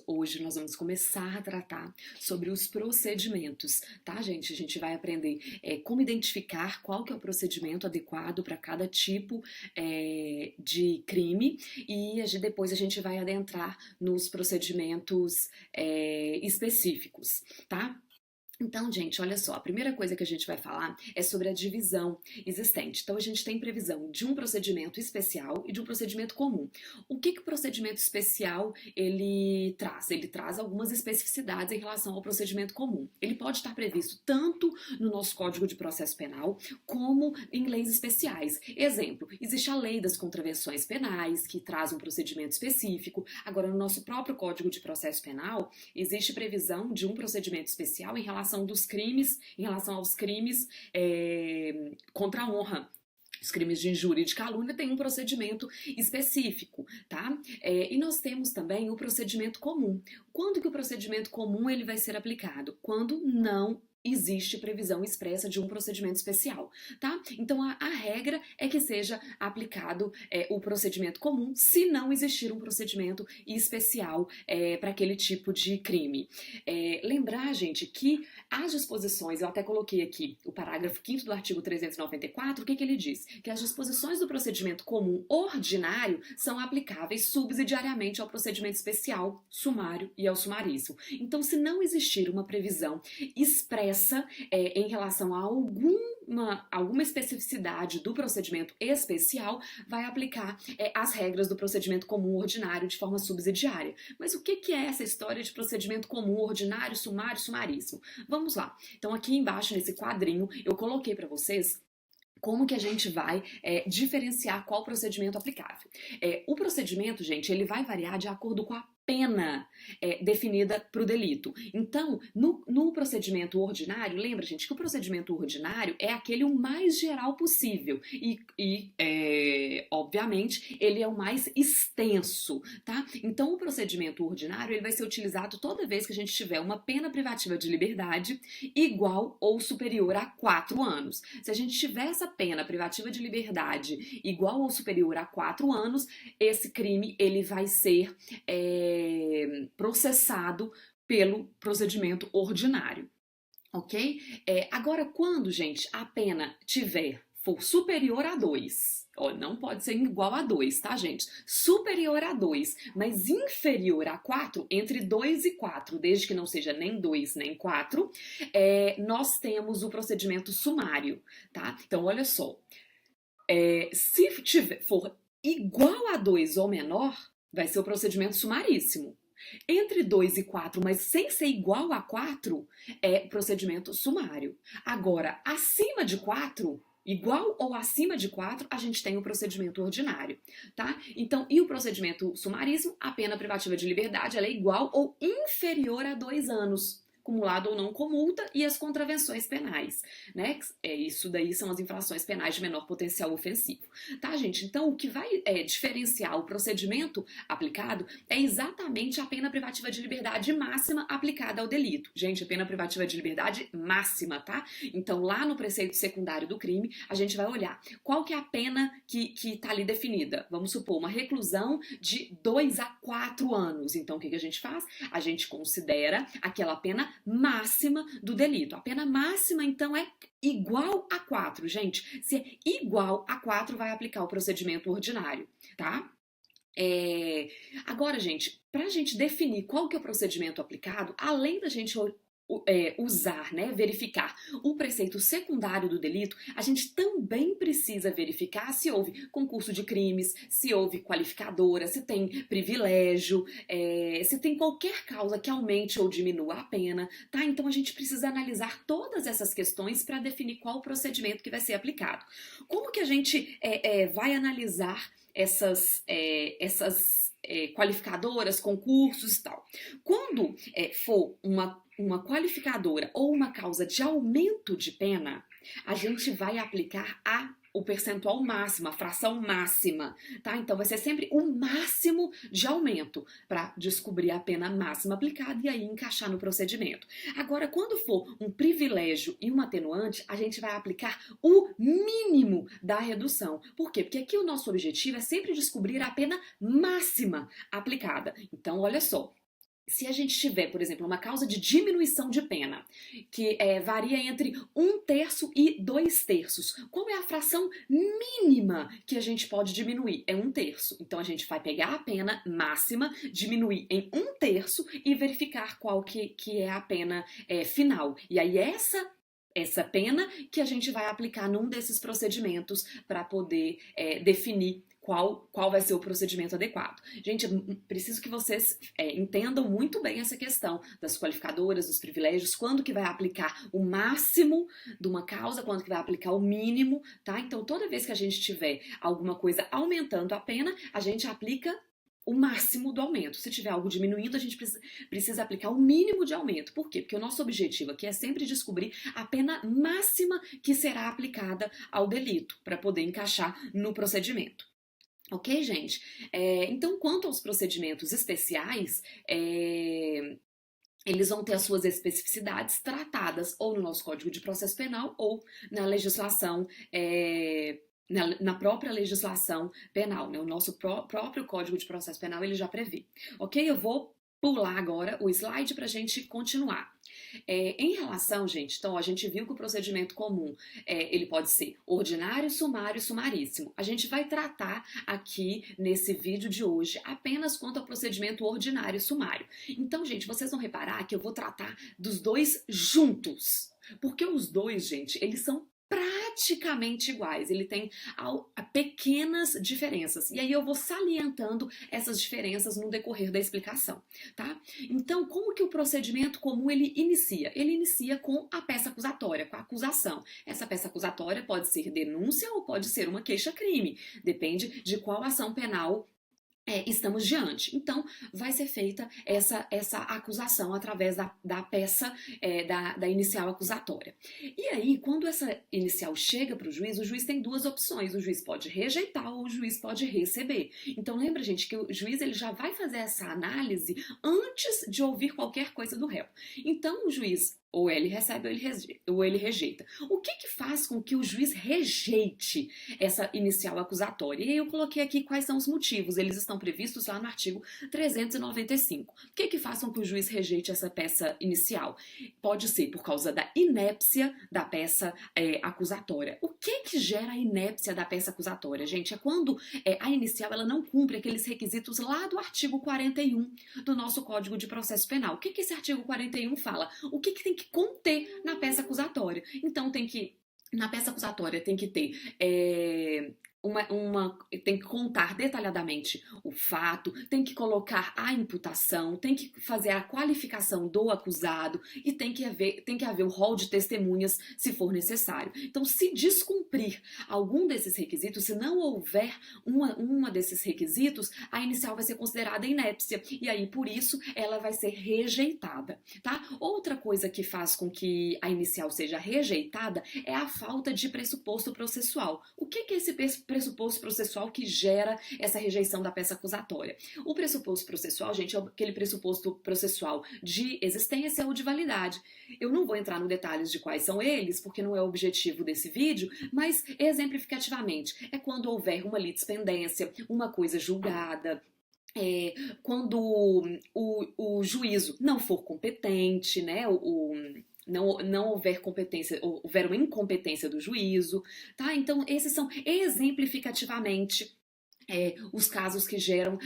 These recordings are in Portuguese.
Hoje nós vamos começar a tratar sobre os procedimentos, tá, gente? A gente vai aprender como identificar qual que é o procedimento adequado para cada tipo de crime e depois a gente vai adentrar nos procedimentos específicos, tá? Então, gente, olha só, a primeira coisa que a gente vai falar é sobre a divisão existente. Então, a gente tem previsão de um procedimento especial e de um procedimento comum. O que o procedimento especial ele traz? Ele traz algumas especificidades em relação ao procedimento comum. Ele pode estar previsto tanto no nosso Código de Processo Penal como em leis especiais. Exemplo, existe a Lei das Contravenções Penais, que traz um procedimento específico. Agora, no nosso próprio Código de Processo Penal, existe previsão de um procedimento especial em relação aos crimes contra a honra. Os crimes de injúria e de calúnia têm um procedimento específico, tá? E nós temos também o procedimento comum. Quando que o procedimento comum ele vai ser aplicado? Quando não existe previsão expressa de um procedimento especial, tá? Então a regra é que seja aplicado o procedimento comum se não existir um procedimento especial para aquele tipo de crime. Lembrar, gente, que as disposições, eu até coloquei aqui o parágrafo 5º do artigo 394, o que ele diz? Que as disposições do procedimento comum ordinário são aplicáveis subsidiariamente ao procedimento especial, sumário e ao sumaríssimo. Então, se não existir uma previsão expressa em relação a alguma especificidade do procedimento especial, vai aplicar as regras do procedimento comum ordinário de forma subsidiária. Mas o que é essa história de procedimento comum ordinário, sumário, sumaríssimo? Vamos lá. Então, aqui embaixo, nesse quadrinho, eu coloquei para vocês como que a gente vai diferenciar qual procedimento aplicável. O procedimento, gente, ele vai variar de acordo com a pena definida para o delito. Então, no procedimento ordinário, lembra, gente, que o procedimento ordinário é aquele o mais geral possível e obviamente, ele é o mais extenso, tá? Então, o procedimento ordinário, ele vai ser utilizado toda vez que a gente tiver uma pena privativa de liberdade igual ou superior a 4 anos. Se a gente tiver essa pena privativa de liberdade igual ou superior a 4 anos, esse crime, ele vai ser processado pelo procedimento ordinário, ok? Agora, quando, gente, a pena for superior a 2, não pode ser igual a 2, tá, gente? Superior a 2, mas inferior a 4, entre 2 e 4, desde que não seja nem 2 nem 4, nós temos o procedimento sumário, tá? Então, olha só, se for igual a 2 ou menor, vai ser o procedimento sumaríssimo. Entre 2 e 4, mas sem ser igual a 4, é procedimento sumário. Agora, acima de 4, igual ou acima de 4, a gente tem o procedimento ordinário, tá? Então, e o procedimento sumaríssimo, a pena privativa de liberdade, ela é igual ou inferior a 2 anos. Acumulado ou não com multa, e as contravenções penais, né? Isso daí são as infrações penais de menor potencial ofensivo. Tá, gente? Então, o que vai diferenciar o procedimento aplicado é exatamente a pena privativa de liberdade máxima aplicada ao delito. Gente, a pena privativa de liberdade máxima, tá? Então, lá no preceito secundário do crime, a gente vai olhar qual que é a pena que tá ali definida. Vamos supor, uma reclusão de 2 a 4 anos. Então, o que a gente faz? A gente considera aquela pena máxima do delito. A pena máxima, então, é igual a 4, gente. Se é igual a 4, vai aplicar o procedimento ordinário, tá? Agora, gente, pra gente definir qual que é o procedimento aplicado, além da gente usar, né, verificar o preceito secundário do delito, a gente também precisa verificar se houve concurso de crimes, se houve qualificadora, se tem privilégio, se tem qualquer causa que aumente ou diminua a pena, tá? Então a gente precisa analisar todas essas questões para definir qual o procedimento que vai ser aplicado. Como que a gente vai analisar essas qualificadoras, concursos e tal? Quando for uma qualificadora ou uma causa de aumento de pena, a gente vai aplicar a o percentual máximo, a fração máxima, tá? Então vai ser sempre o máximo de aumento para descobrir a pena máxima aplicada e aí encaixar no procedimento. Agora, quando for um privilégio e um atenuante, a gente vai aplicar o mínimo da redução. Por quê? Porque aqui o nosso objetivo é sempre descobrir a pena máxima aplicada. Então, olha só. Se a gente tiver, por exemplo, uma causa de diminuição de pena, que varia entre 1/3 e 2/3, qual é a fração mínima que a gente pode diminuir? É 1/3. Então a gente vai pegar a pena máxima, diminuir em 1/3 e verificar qual que é a pena final. E aí essa pena que a gente vai aplicar num desses procedimentos para poder definir qual vai ser o procedimento adequado. Gente, eu preciso que vocês entendam muito bem essa questão das qualificadoras, dos privilégios, quando que vai aplicar o máximo de uma causa, quando que vai aplicar o mínimo, tá? Então, toda vez que a gente tiver alguma coisa aumentando a pena, a gente aplica o máximo do aumento. Se tiver algo diminuindo, a gente precisa aplicar o mínimo de aumento. Por quê? Porque o nosso objetivo aqui é sempre descobrir a pena máxima que será aplicada ao delito, para poder encaixar no procedimento. Ok, gente? Então, quanto aos procedimentos especiais, eles vão ter as suas especificidades tratadas ou no nosso Código de Processo Penal ou na legislação, na própria legislação penal, né? O nosso próprio Código de Processo Penal ele já prevê. Ok? Eu vou pular agora o slide para a gente continuar. Em relação, gente, então a gente viu que o procedimento comum ele pode ser ordinário, sumário e sumaríssimo. A gente vai tratar aqui nesse vídeo de hoje apenas quanto ao procedimento ordinário e sumário. Então, gente, vocês vão reparar que eu vou tratar dos dois juntos, porque os dois, gente, eles são praticamente iguais, ele tem pequenas diferenças, e aí eu vou salientando essas diferenças no decorrer da explicação, tá? Então, como que o procedimento comum ele inicia? Ele inicia com a peça acusatória, com a acusação. Essa peça acusatória pode ser denúncia ou pode ser uma queixa-crime, depende de qual ação penal estamos diante. Então, vai ser feita essa acusação através da peça da inicial acusatória. E aí, quando essa inicial chega para o juiz tem duas opções. O juiz pode rejeitar ou o juiz pode receber. Então, lembra, gente, que o juiz ele já vai fazer essa análise antes de ouvir qualquer coisa do réu. Então, o juiz ou ele recebe ou ele rejeita. O que faz com que o juiz rejeite essa inicial acusatória? E aí eu coloquei aqui quais são os motivos. Eles estão previstos lá no artigo 395. O que faz com que o juiz rejeite essa peça inicial? Pode ser por causa da inépcia da peça acusatória. O que gera a inépcia da peça acusatória, gente? É quando a inicial ela não cumpre aqueles requisitos lá do artigo 41 do nosso Código de Processo Penal. O que esse artigo 41 fala? O que tem que conter na peça acusatória? Então, na peça acusatória tem que ter tem que contar detalhadamente o fato, tem que colocar a imputação, tem que fazer a qualificação do acusado e tem que haver o rol de testemunhas se for necessário. Então, se descumprir algum desses requisitos, se não houver uma desses requisitos, a inicial vai ser considerada inépcia e aí, por isso, ela vai ser rejeitada, tá? Outra coisa que faz com que a inicial seja rejeitada é a falta de pressuposto processual. O que é esse pressuposto processual que gera essa rejeição da peça acusatória? O pressuposto processual, gente, é aquele pressuposto processual de existência ou de validade. Eu não vou entrar no detalhes de quais são eles, porque não é o objetivo desse vídeo, mas exemplificativamente, é quando houver uma litispendência, uma coisa julgada, quando o juízo não for competente, né, não houver competência, houver uma incompetência do juízo, tá? Então, esses são exemplificativamente os casos que geram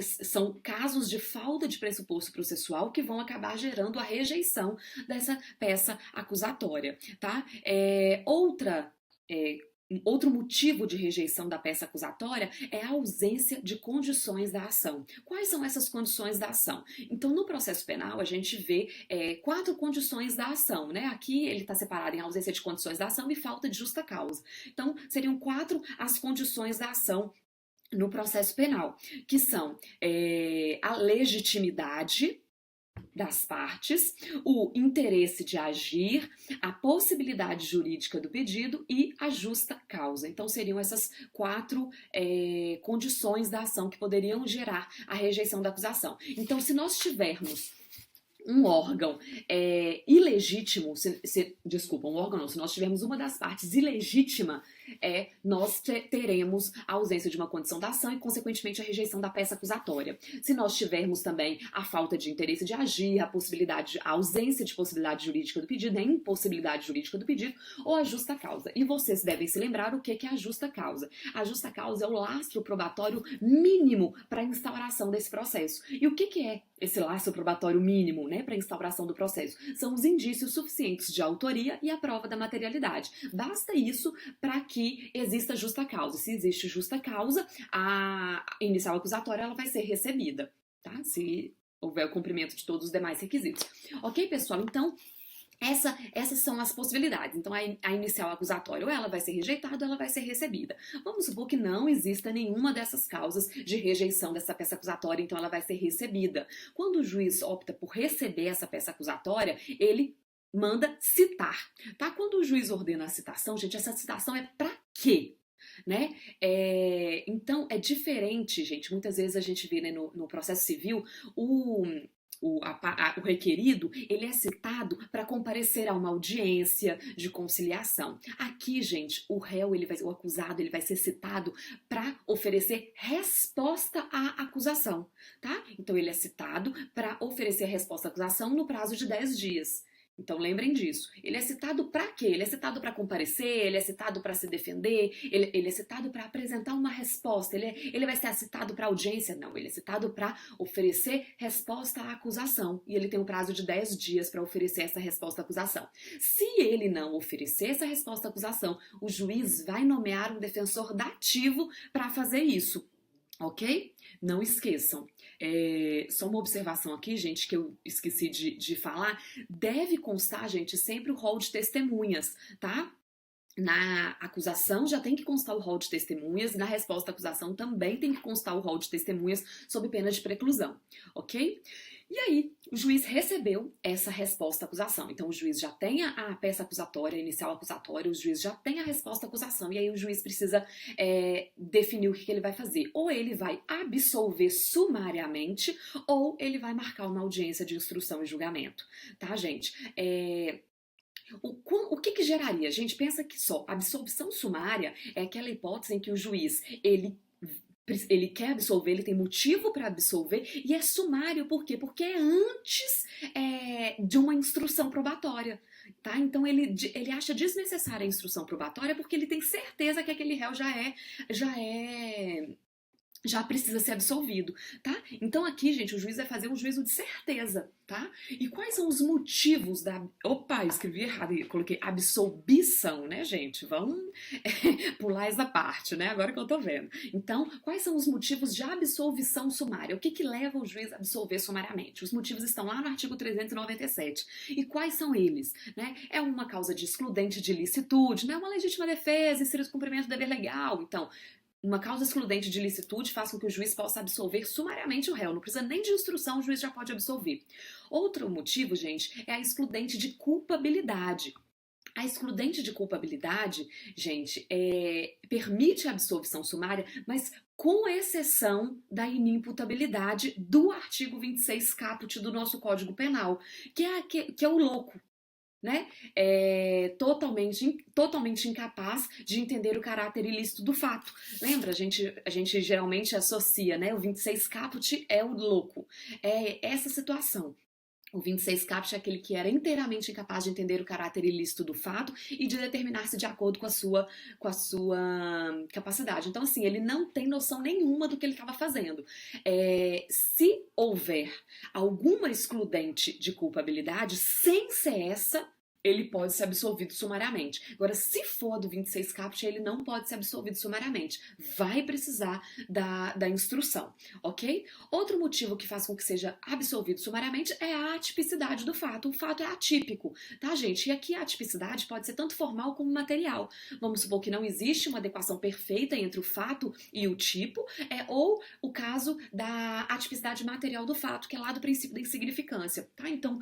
são casos de falta de pressuposto processual que vão acabar gerando a rejeição dessa peça acusatória, tá? Outro motivo de rejeição da peça acusatória é a ausência de condições da ação. Quais são essas condições da ação? Então, no processo penal, a gente vê 4 condições da ação, né? Aqui ele está separado em ausência de condições da ação e falta de justa causa. Então, seriam 4 as condições da ação no processo penal, que são a legitimidade, das partes, o interesse de agir, a possibilidade jurídica do pedido e a justa causa. Então, seriam essas 4 condições da ação que poderiam gerar a rejeição da acusação. Então, se nós tivermos um órgão ilegítimo, desculpa, um órgão não, se nós tivermos uma das partes ilegítima, nós teremos a ausência de uma condição da ação e, consequentemente, a rejeição da peça acusatória. Se nós tivermos também a falta de interesse de agir, a ausência de possibilidade jurídica do pedido, a impossibilidade jurídica do pedido, ou a justa causa. E vocês devem se lembrar o que é a justa causa. A justa causa é o lastro probatório mínimo para a instauração desse processo. E o que é esse lastro probatório mínimo, para a instauração do processo? São os indícios suficientes de autoria e a prova da materialidade. Basta isso para que exista justa causa. Se existe justa causa, a inicial acusatória ela vai ser recebida, tá? Se houver o cumprimento de todos os demais requisitos. Ok, pessoal? Então, essas são as possibilidades. Então, a inicial acusatória ou ela vai ser rejeitada ou ela vai ser recebida. Vamos supor que não exista nenhuma dessas causas de rejeição dessa peça acusatória, então ela vai ser recebida. Quando o juiz opta por receber essa peça acusatória, ele manda citar, tá? Quando o juiz ordena a citação, gente, essa citação é pra quê? Então, é diferente, gente. Muitas vezes a gente vê, no processo civil, o requerido, ele é citado para comparecer a uma audiência de conciliação. Aqui, gente, o acusado, ele vai ser citado para oferecer resposta à acusação, tá? Então, ele é citado para oferecer a resposta à acusação no prazo de 10 dias. Então, lembrem disso. Ele é citado para quê? Ele é citado para comparecer, ele é citado para se defender, ele é citado para apresentar uma resposta, ele vai ser citado para audiência? Não, ele é citado para oferecer resposta à acusação. E ele tem um prazo de 10 dias para oferecer essa resposta à acusação. Se ele não oferecer essa resposta à acusação, o juiz vai nomear um defensor dativo para fazer isso. Ok? Não esqueçam. Só uma observação aqui, gente, que eu esqueci de falar. Deve constar, gente, sempre o rol de testemunhas, tá? Na acusação já tem que constar o rol de testemunhas, na resposta à acusação também tem que constar o rol de testemunhas sob pena de preclusão, ok? E aí, o juiz recebeu essa resposta à acusação. Então, o juiz já tem a peça acusatória, a inicial acusatória, o juiz já tem a resposta à acusação, e aí o juiz precisa definir o que ele vai fazer. Ou ele vai absolver sumariamente, ou ele vai marcar uma audiência de instrução e julgamento, tá, gente? O que geraria? Gente, pensa que só absolvição sumária é aquela hipótese em que o juiz, ele quer absolver, ele tem motivo para absolver e é sumário, por quê? Porque é antes de uma instrução probatória, tá? Então ele acha desnecessária a instrução probatória porque ele tem certeza que aquele réu já precisa ser absolvido, tá? Então aqui, gente, o juiz vai fazer um juízo de certeza, tá? E quais são os motivos da... Opa, escrevi errado, coloquei absolvição, né, gente? Vamos pular essa parte, né? Agora que eu tô vendo. Então, quais são os motivos de absolvição sumária? O que leva o juiz a absolver sumariamente? Os motivos estão lá no artigo 397. E quais são eles? Né? É uma causa de excludente de ilicitude, né? Uma legítima defesa, inserir o cumprimento do dever legal. Então, uma causa excludente de ilicitude faz com que o juiz possa absolver sumariamente o réu. Não precisa nem de instrução, o juiz já pode absolver. Outro motivo, gente, é a excludente de culpabilidade. A excludente de culpabilidade, gente, permite a absolvição sumária, mas com exceção da inimputabilidade do artigo 26 caput do nosso Código Penal, que é o louco. Né? Totalmente incapaz de entender o caráter ilícito do fato. Lembra? A gente geralmente associa, né? O 26 caput é o louco. É essa situação. O 26 caput é aquele que era inteiramente incapaz de entender o caráter ilícito do fato e de determinar-se de acordo com a sua capacidade. Então, assim, ele não tem noção nenhuma do que ele estava fazendo. Se houver alguma excludente de culpabilidade, sem ser essa, ele pode ser absolvido sumariamente. Agora, se for do 26 caput, ele não pode ser absolvido sumariamente. Vai precisar da instrução, ok? Outro motivo que faz com que seja absolvido sumariamente é a atipicidade do fato. O fato é atípico, tá, gente? E aqui a atipicidade pode ser tanto formal como material. Vamos supor que não existe uma adequação perfeita entre o fato e o tipo, ou o caso da atipicidade material do fato, que é lá do princípio da insignificância, tá? Então,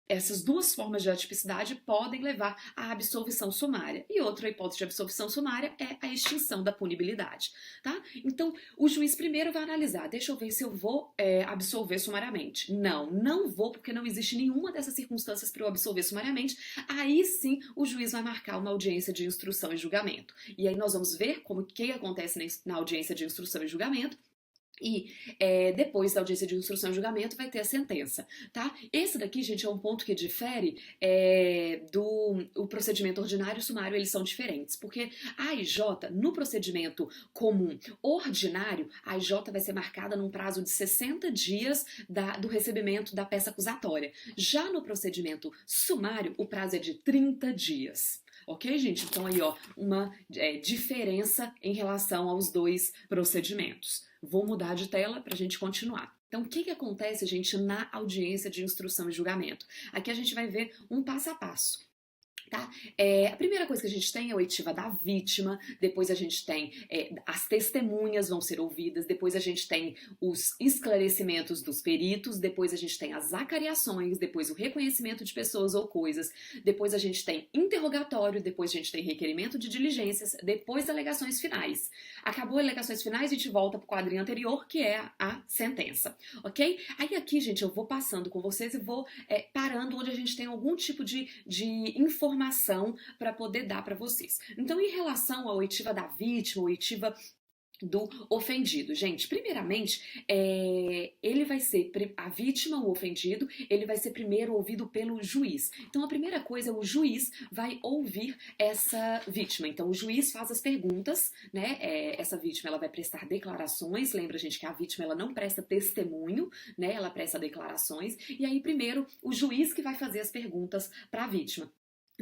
essas duas formas de atipicidade podem levar à absolvição sumária. E outra hipótese de absolvição sumária é a extinção da punibilidade, tá? Então, o juiz primeiro vai analisar, deixa eu ver se eu vou absolver sumariamente. Não vou, porque não existe nenhuma dessas circunstâncias para eu absolver sumariamente. Aí sim, o juiz vai marcar uma audiência de instrução e julgamento. E aí nós vamos ver como que acontece na audiência de instrução e julgamento. E depois da audiência de instrução e julgamento vai ter a sentença, tá? Esse daqui, gente, é um ponto que difere do procedimento ordinário e sumário, eles são diferentes, porque a IJ, no procedimento comum ordinário, a IJ vai ser marcada num prazo de 60 dias do recebimento da peça acusatória. Já no procedimento sumário, o prazo é de 30 dias. Ok, gente? Então aí, ó, uma diferença em relação aos dois procedimentos. Vou mudar de tela para a gente continuar. Então, o que acontece, gente, na audiência de instrução e julgamento? Aqui a gente vai ver um passo a passo. Tá? A primeira coisa que a gente tem é a oitiva da vítima, depois a gente tem as testemunhas vão ser ouvidas, depois a gente tem os esclarecimentos dos peritos, depois a gente tem as acariações, depois o reconhecimento de pessoas ou coisas, depois a gente tem interrogatório, depois a gente tem requerimento de diligências, depois alegações finais. Acabou as alegações finais, a gente volta para o quadrinho anterior, que é a sentença, ok? Aí aqui, gente, eu vou passando com vocês e vou parando onde a gente tem algum tipo de informação para poder dar para vocês. Então, em relação à oitiva da vítima, oitiva do ofendido. Gente, primeiramente, ele vai ser, a vítima, o ofendido, ele vai ser primeiro ouvido pelo juiz. Então, a primeira coisa, o juiz vai ouvir essa vítima. Então, o juiz faz as perguntas, né? Essa vítima, ela vai prestar declarações. Lembra, gente, que a vítima, ela não presta testemunho, né? Ela presta declarações. E aí, primeiro, o juiz que vai fazer as perguntas para a vítima.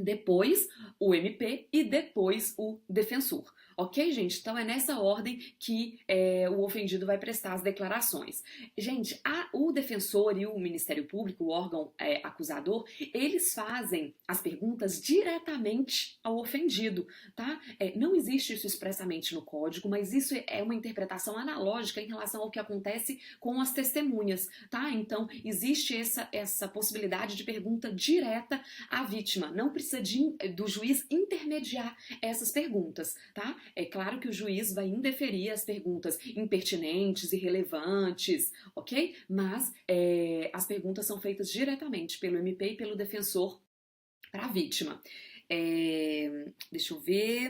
Depois o MP e depois o defensor. Ok, gente? Então é nessa ordem que o ofendido vai prestar as declarações. Gente, o defensor e o Ministério Público, o órgão acusador, eles fazem as perguntas diretamente ao ofendido, tá? Não existe isso expressamente no código, mas isso é uma interpretação analógica em relação ao que acontece com as testemunhas, tá? Então existe essa possibilidade de pergunta direta à vítima. Não precisa do juiz intermediar essas perguntas, tá? É claro que o juiz vai indeferir as perguntas impertinentes, irrelevantes, ok? Mas as perguntas são feitas diretamente pelo MP e pelo defensor para a vítima. Deixa eu ver.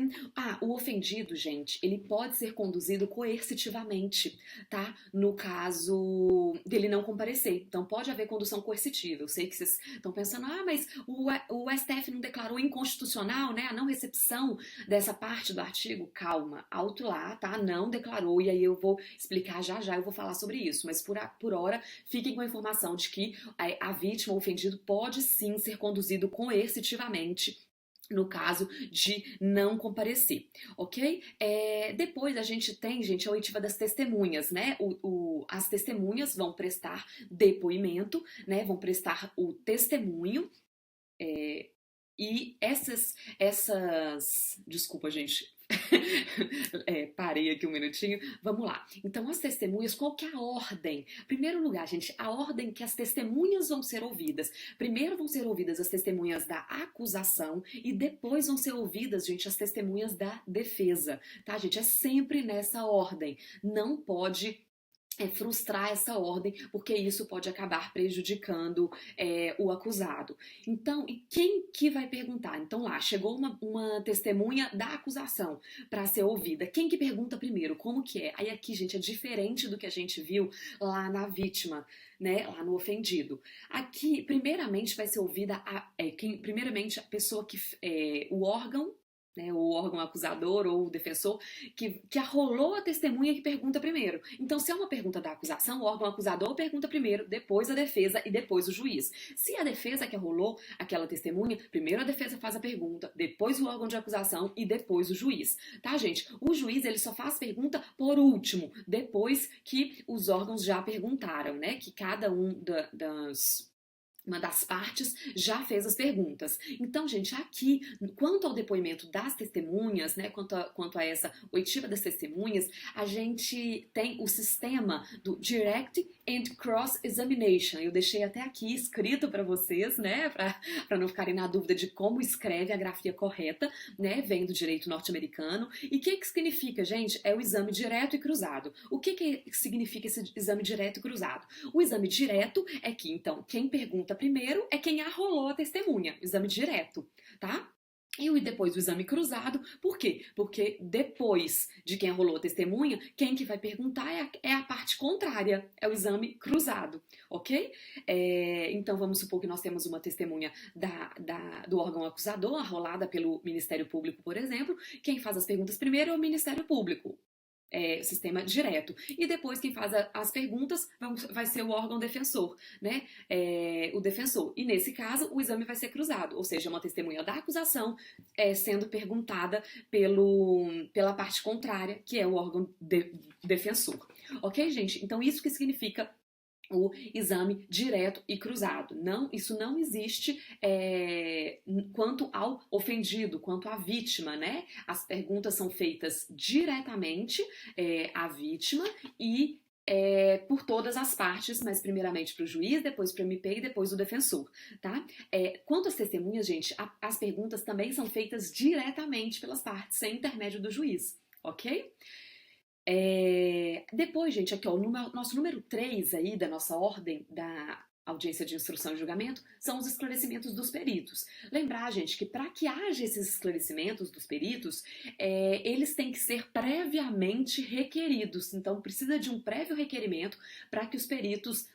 O ofendido, gente, ele pode ser conduzido coercitivamente, tá? No caso dele não comparecer. Então, pode haver condução coercitiva. Eu sei que vocês estão pensando, mas o STF não declarou inconstitucional, né? A não recepção dessa parte do artigo. Calma, alto lá, tá? Não declarou, e aí eu vou explicar já, eu vou falar sobre isso. Mas por hora, fiquem com a informação de que a vítima, o ofendido, pode sim ser conduzido coercitivamente no caso de não comparecer, ok? Depois a gente tem, gente, a oitiva das testemunhas, né? As testemunhas vão prestar depoimento, né? Vão prestar o testemunho, e essas... Desculpa, gente. Parei aqui um minutinho. Vamos lá. Então, as testemunhas, qual que é a ordem? Em primeiro lugar, gente, a ordem que as testemunhas vão ser ouvidas. Primeiro vão ser ouvidas as testemunhas da acusação e depois vão ser ouvidas, gente, as testemunhas da defesa, tá, gente? É sempre nessa ordem. Não pode frustrar essa ordem, porque isso pode acabar prejudicando o acusado. Então, e quem que vai perguntar? Então lá, chegou uma testemunha da acusação para ser ouvida. Quem que pergunta primeiro? Como que é? Aí aqui, gente, é diferente do que a gente viu lá na vítima, né? Lá no ofendido. Aqui, primeiramente, vai ser ouvida primeiramente a pessoa que... o órgão, né, o órgão acusador ou o defensor, que arrolou a testemunha que pergunta primeiro. Então, se é uma pergunta da acusação, o órgão acusador pergunta primeiro, depois a defesa e depois o juiz. Se a defesa que arrolou aquela testemunha, primeiro a defesa faz a pergunta, depois o órgão de acusação e depois o juiz. Tá, gente? O juiz, ele só faz pergunta por último, depois que os órgãos já perguntaram, né? Que cada uma das partes já fez as perguntas. Então, gente, aqui, quanto ao depoimento das testemunhas, né, quanto a essa oitiva das testemunhas, a gente tem o sistema do Direct and Cross Examination. Eu deixei até aqui escrito para vocês, né, para não ficarem na dúvida de como escreve a grafia correta, né, vem do direito norte-americano. E o que significa, gente? É o exame direto e cruzado. O que significa esse exame direto e cruzado? O exame direto é que, então, quem pergunta primeiro é quem arrolou a testemunha, exame direto, tá? E depois o exame cruzado, por quê? Porque depois de quem arrolou a testemunha, quem que vai perguntar é a parte contrária, é o exame cruzado, ok? Então vamos supor que nós temos uma testemunha do órgão acusador, arrolada pelo Ministério Público, por exemplo. Quem faz as perguntas primeiro é o Ministério Público. Sistema direto. E depois quem faz as perguntas vai ser o órgão defensor, né? O defensor. E nesse caso, o exame vai ser cruzado, ou seja, uma testemunha da acusação sendo perguntada pela parte contrária, que é o órgão defensor. Ok, gente? Então, isso que significa o exame direto e cruzado. Isso não existe quanto ao ofendido, quanto à vítima, né? As perguntas são feitas diretamente à vítima e por todas as partes, mas primeiramente para o juiz, depois para o MP e depois o defensor, tá? Quanto às testemunhas, gente, as perguntas também são feitas diretamente pelas partes, sem intermédio do juiz, ok? Depois, gente, aqui ó, nosso número 3 aí da nossa ordem da audiência de instrução e julgamento são os esclarecimentos dos peritos. Lembrar, gente, que para que haja esses esclarecimentos dos peritos, eles têm que ser previamente requeridos. Então, precisa de um prévio requerimento para que os peritos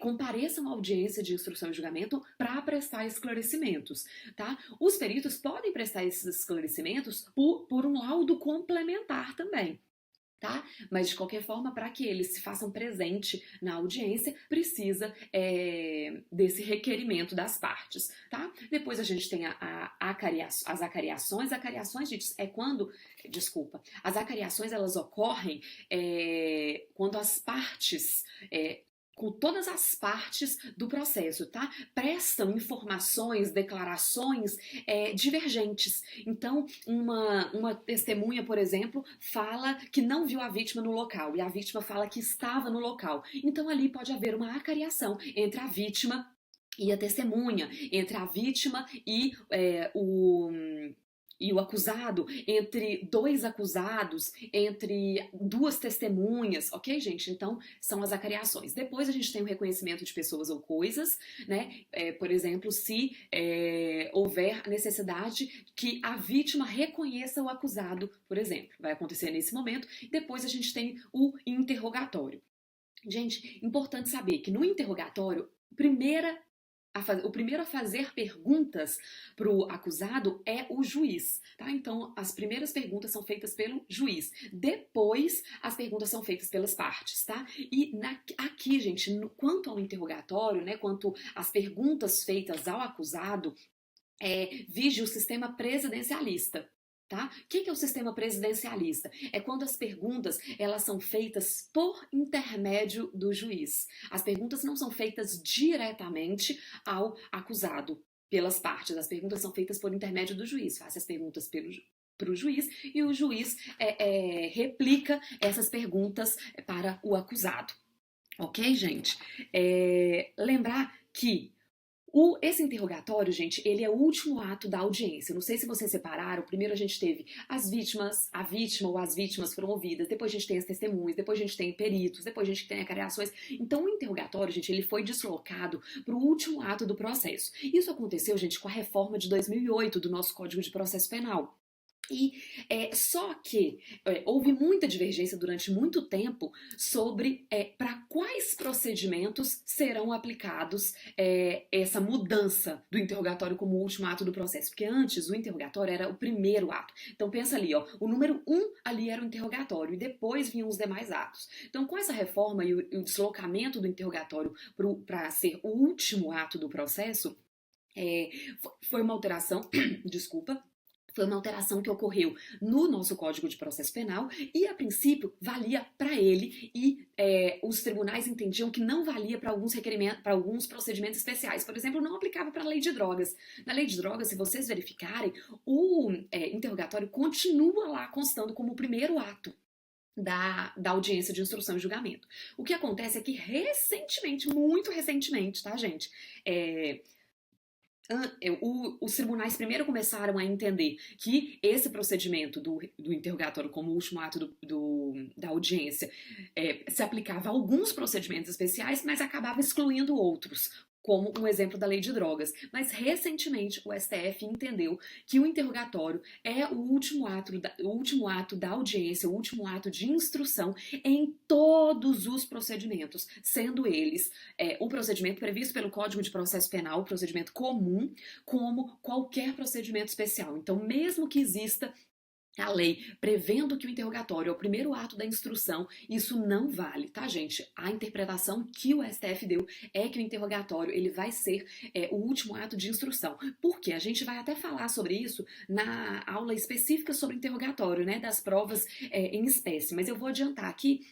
compareçam à audiência de instrução e julgamento para prestar esclarecimentos, tá? Os peritos podem prestar esses esclarecimentos por um laudo complementar também. Tá? Mas de qualquer forma, para que eles se façam presente na audiência, precisa desse requerimento das partes, tá? Depois a gente tem as acariações. Acariações, gente, as acariações elas ocorrem quando as partes com todas as partes do processo, tá? Prestam informações, declarações divergentes. Então, uma testemunha, por exemplo, fala que não viu a vítima no local e a vítima fala que estava no local. Então, ali pode haver uma acariação entre a vítima e a testemunha, entre a vítima e o acusado, entre dois acusados, entre duas testemunhas, ok, gente? Então, são as acariações. Depois a gente tem o reconhecimento de pessoas ou coisas, né? Por exemplo, se houver necessidade que a vítima reconheça o acusado, por exemplo. Vai acontecer nesse momento. Depois a gente tem o interrogatório. Gente, importante saber que no interrogatório, o primeiro a fazer perguntas para o acusado é o juiz, tá? Então, as primeiras perguntas são feitas pelo juiz. Depois, as perguntas são feitas pelas partes, tá? E aqui, gente, quanto ao interrogatório, né, quanto às perguntas feitas ao acusado, vige o sistema presidencialista. Tá? O que é o sistema presidencialista? É quando as perguntas elas são feitas por intermédio do juiz. As perguntas não são feitas diretamente ao acusado pelas partes. As perguntas são feitas por intermédio do juiz. Faça as perguntas para o juiz e o juiz replica essas perguntas para o acusado. Ok, gente? Lembrar que esse interrogatório, gente, ele é o último ato da audiência. Eu não sei se vocês separaram. Primeiro a gente teve a vítima ou as vítimas foram ouvidas. Depois a gente tem as testemunhas. Depois a gente tem peritos. Depois a gente tem acariações. Então o interrogatório, gente, ele foi deslocado para o último ato do processo. Isso aconteceu, gente, com a reforma de 2008 do nosso Código de Processo Penal. Só que houve muita divergência durante muito tempo sobre para quais procedimentos serão aplicados essa mudança do interrogatório como último ato do processo. Porque antes o interrogatório era o primeiro ato. Então pensa ali, ó, o número 1 ali era o interrogatório e depois vinham os demais atos. Então com essa reforma e o deslocamento do interrogatório para ser o último ato do processo, foi uma alteração, desculpa, foi uma alteração que ocorreu no nosso Código de Processo Penal e, a princípio, valia para ele e os tribunais entendiam que não valia para alguns requerimentos, para alguns procedimentos especiais. Por exemplo, não aplicava para a lei de drogas. Na lei de drogas, se vocês verificarem, o interrogatório continua lá constando como o primeiro ato da audiência de instrução e julgamento. O que acontece é que recentemente, muito recentemente, tá, gente? Os tribunais primeiro começaram a entender que esse procedimento do interrogatório como último ato da audiência se aplicava a alguns procedimentos especiais, mas acabava excluindo outros, como um exemplo da lei de drogas. Mas recentemente o STF entendeu que o interrogatório é o último ato da audiência, o último ato de instrução em todos os procedimentos, sendo eles o procedimento previsto pelo Código de Processo Penal, o procedimento comum, como qualquer procedimento especial. Então, mesmo que exista a lei prevendo que o interrogatório é o primeiro ato da instrução, isso não vale, tá, gente? A interpretação que o STF deu é que o interrogatório ele vai ser o último ato de instrução. Por quê? A gente vai até falar sobre isso na aula específica sobre interrogatório, né, das provas em espécie, mas eu vou adiantar aqui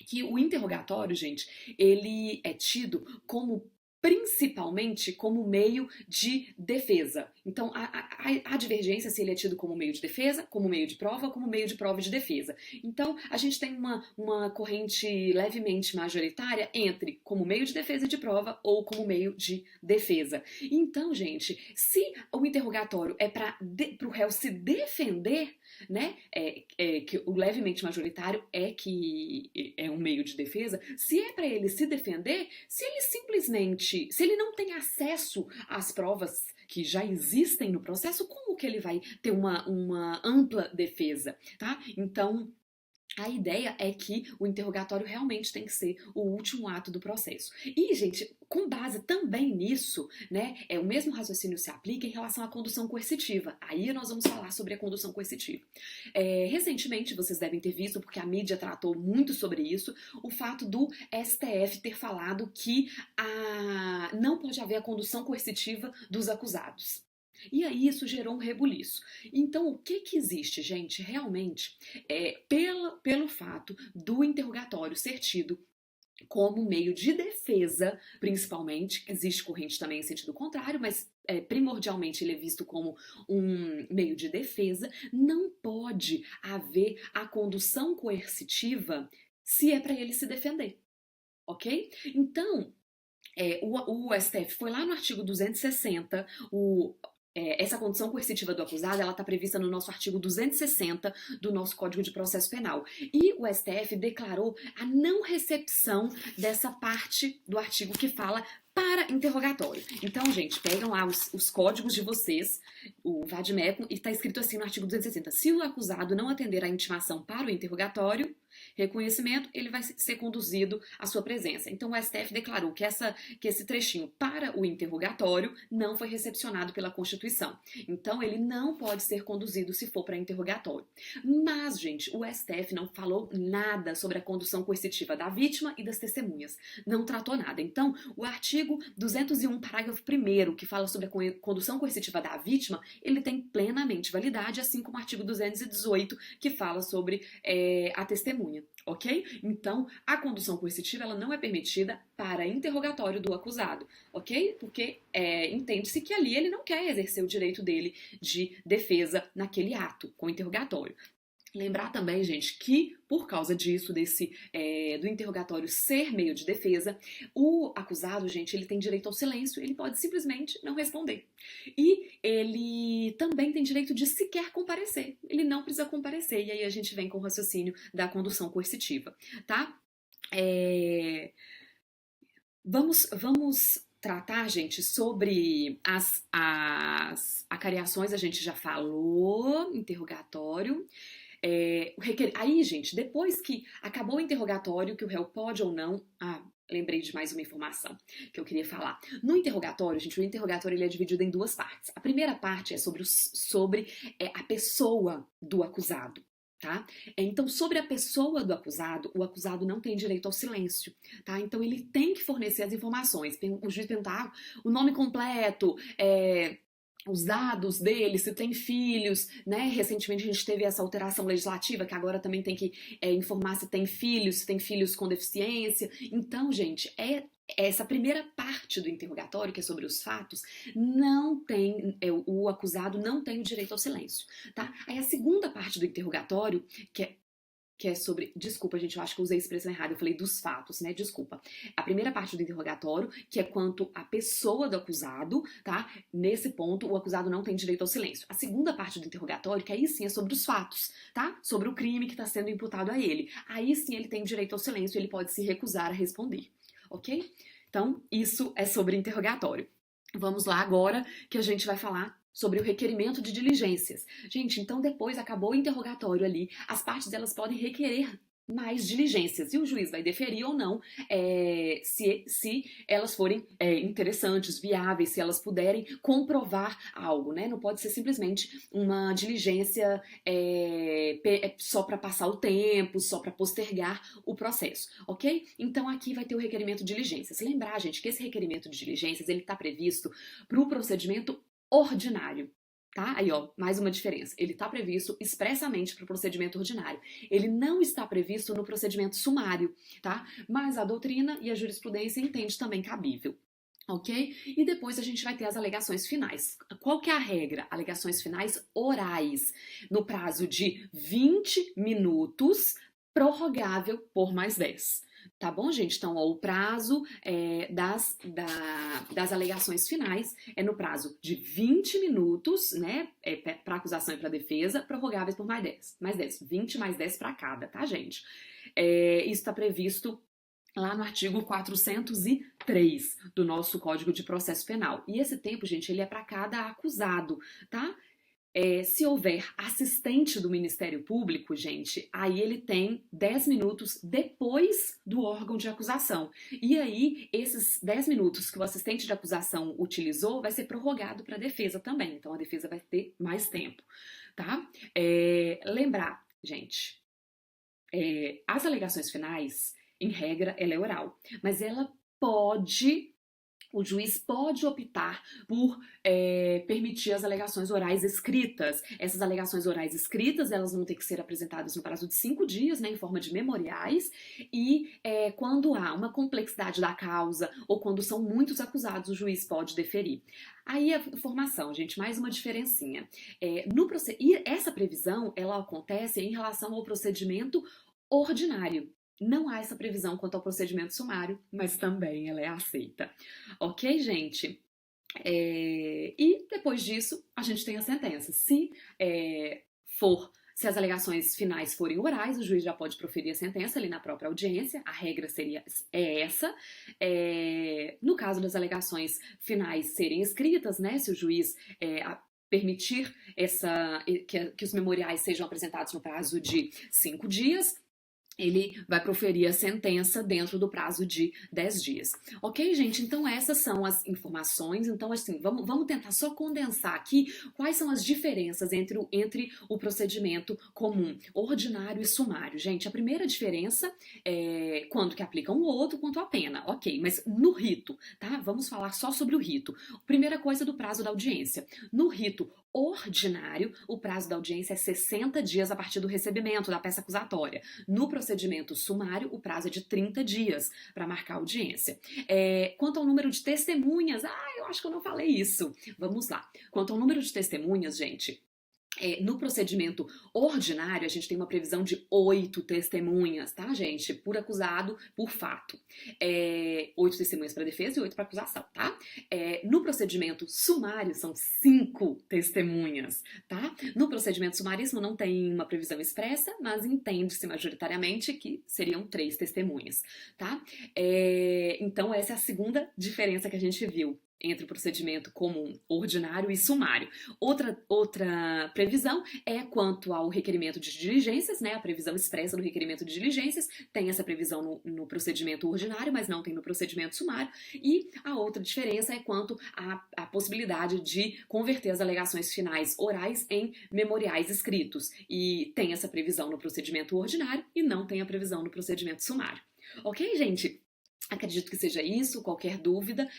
que o interrogatório, gente, ele é tido como principalmente como meio de defesa. Então, há divergência se ele é tido como meio de defesa, como meio de prova ou como meio de prova de defesa. Então, a gente tem uma corrente levemente majoritária entre como meio de defesa e de prova ou como meio de defesa. Então, gente, se o interrogatório é para o réu se defender, né, que o levemente majoritário é que é um meio de defesa, se é para ele se defender, se ele não tem acesso às provas que já existem no processo, como que ele vai ter uma ampla defesa, tá? Então, a ideia é que o interrogatório realmente tem que ser o último ato do processo. E, gente, com base também nisso, né, o mesmo raciocínio se aplica em relação à condução coercitiva. Aí nós vamos falar sobre a condução coercitiva. Recentemente, vocês devem ter visto, porque a mídia tratou muito sobre isso, o fato do STF ter falado que não pode haver a condução coercitiva dos acusados. E aí isso gerou um rebuliço. Então, o que existe, gente, realmente, pelo fato do interrogatório ser tido como meio de defesa, principalmente, existe corrente também em sentido contrário, mas primordialmente ele é visto como um meio de defesa, não pode haver a condução coercitiva se é para ele se defender, ok? Então, o STF foi lá no artigo 260, essa condição coercitiva do acusado, ela está prevista no nosso artigo 260 do nosso Código de Processo Penal. E o STF declarou a não recepção dessa parte do artigo que fala para interrogatório. Então, gente, pegam lá os códigos de vocês, o vade-mecum, e está escrito assim no artigo 260. Se o acusado não atender à intimação para o interrogatório, reconhecimento, ele vai ser conduzido à sua presença. Então, o STF declarou que esse trechinho para o interrogatório não foi recepcionado pela Constituição. Então, ele não pode ser conduzido se for para interrogatório. Mas, gente, o STF não falou nada sobre a condução coercitiva da vítima e das testemunhas. Não tratou nada. Então, o artigo 201, parágrafo 1º, que fala sobre a condução coercitiva da vítima, ele tem plenamente validade, assim como o artigo 218, que fala sobre a testemunha. Ok? Então, a condução coercitiva ela não é permitida para interrogatório do acusado, ok? Porque entende-se que ali ele não quer exercer o direito dele de defesa naquele ato, com interrogatório. Lembrar também, gente, que por causa disso, do interrogatório ser meio de defesa, o acusado, gente, ele tem direito ao silêncio, ele pode simplesmente não responder. E ele também tem direito de sequer comparecer, ele não precisa comparecer, e aí a gente vem com o raciocínio da condução coercitiva, tá? Vamos tratar, gente, sobre as acariações, a gente já falou, interrogatório. Aí, gente, depois que acabou o interrogatório, que o réu pode ou não. Ah, lembrei de mais uma informação que eu queria falar. No interrogatório, gente, o interrogatório ele é dividido em duas partes. A primeira parte é sobre a pessoa do acusado. Tá? Então, sobre a pessoa do acusado, o acusado não tem direito ao silêncio, tá? Então, ele tem que fornecer as informações. O juiz perguntar o nome completo, os dados dele, se tem filhos, né? Recentemente a gente teve essa alteração legislativa que agora também tem que informar se tem filhos com deficiência. Então, gente, essa primeira parte do interrogatório, que é sobre os fatos, não tem, o acusado não tem o direito ao silêncio, tá? Aí a segunda parte do interrogatório, que é sobre. Desculpa, gente, eu acho que eu usei a expressão errada, eu falei dos fatos, né? Desculpa. A primeira parte do interrogatório, que é quanto à pessoa do acusado, tá? Nesse ponto, o acusado não tem direito ao silêncio. A segunda parte do interrogatório, que aí sim é sobre os fatos, tá? Sobre o crime que está sendo imputado a ele. Aí sim ele tem direito ao silêncio, ele pode se recusar a responder, ok? Então, isso é sobre interrogatório. Vamos lá agora que a gente vai falar sobre o requerimento de diligências. Gente, então depois acabou o interrogatório ali, as partes delas podem requerer mais diligências e o juiz vai deferir ou não se elas forem interessantes, viáveis, se elas puderem comprovar algo, né? Não pode ser simplesmente uma diligência só para passar o tempo, só para postergar o processo, ok? Então aqui vai ter o requerimento de diligências. Lembrar, gente, que esse requerimento de diligências ele está previsto para o procedimento ordinário. Tá? Aí, ó, mais uma diferença. Ele está previsto expressamente para o procedimento ordinário. Ele não está previsto no procedimento sumário, tá? Mas a doutrina e a jurisprudência entende também cabível. Ok? E depois a gente vai ter as alegações finais. Qual que é a regra? Alegações finais orais, no prazo de 20 minutos, prorrogável por mais 10. Tá bom, gente? Então, ó, o prazo das alegações finais é no prazo de 20 minutos, né? Para acusação e para defesa, prorrogáveis por mais 10. Mais 10. 20 mais 10 para cada, tá, gente? Isso está previsto lá no artigo 403 do nosso Código de Processo Penal. E esse tempo, gente, ele é para cada acusado, tá? Se houver assistente do Ministério Público, gente, aí ele tem 10 minutos depois do órgão de acusação. E aí, esses 10 minutos que o assistente de acusação utilizou vai ser prorrogado para a defesa também. Então, a defesa vai ter mais tempo, tá? Lembrar, gente, as alegações finais, em regra, ela é oral, mas o juiz pode optar por permitir as alegações orais escritas. Essas alegações orais escritas, elas vão ter que ser apresentadas no prazo de 5 dias, né, em forma de memoriais, e quando há uma complexidade da causa ou quando são muitos acusados, o juiz pode deferir. Aí a informação, gente, mais uma diferencinha. E essa previsão, ela acontece em relação ao procedimento ordinário. Não há essa previsão quanto ao procedimento sumário, mas também ela é aceita. Ok, gente? E depois disso, a gente tem a sentença. Se as alegações finais forem orais, o juiz já pode proferir a sentença ali na própria audiência. A regra seria essa. No caso das alegações finais serem escritas, né? Se o juiz permitir que os memoriais sejam apresentados no prazo de 5 dias, ele vai proferir a sentença dentro do prazo de 10 dias. Ok, gente? Então essas são as informações. Então, assim, vamos tentar só condensar aqui quais são as diferenças entre o procedimento comum, ordinário e sumário. Gente, a primeira diferença é quando que aplica um ou outro quanto à pena. Ok, mas no rito, tá? Vamos falar só sobre o rito. Primeira coisa do prazo da audiência. No rito ordinário, o prazo da audiência é 60 dias a partir do recebimento da peça acusatória. No procedimento sumário, o prazo é de 30 dias para marcar a audiência. Quanto ao número de testemunhas, eu acho que eu não falei isso. Vamos lá. Quanto ao número de testemunhas, gente, No procedimento ordinário, a gente tem uma previsão de 8 testemunhas, tá, gente? Por acusado, por fato. 8 testemunhas para defesa e 8 para acusação, tá? No procedimento sumário, são 5 testemunhas, tá? No procedimento sumaríssimo não tem uma previsão expressa, mas entende-se majoritariamente que seriam 3 testemunhas, tá? Então, essa é a segunda diferença que a gente viu entre o procedimento comum, ordinário e sumário. Outra previsão é quanto ao requerimento de diligências, né? A previsão expressa do requerimento de diligências tem essa previsão no procedimento ordinário, mas não tem no procedimento sumário. E a outra diferença é quanto à possibilidade de converter as alegações finais orais em memoriais escritos. E tem essa previsão no procedimento ordinário e não tem a previsão no procedimento sumário. Ok, gente? Acredito que seja isso. Qualquer dúvida,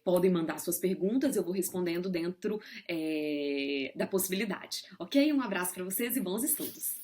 podem mandar suas perguntas, eu vou respondendo dentro da possibilidade. Ok? Um abraço para vocês e bons estudos!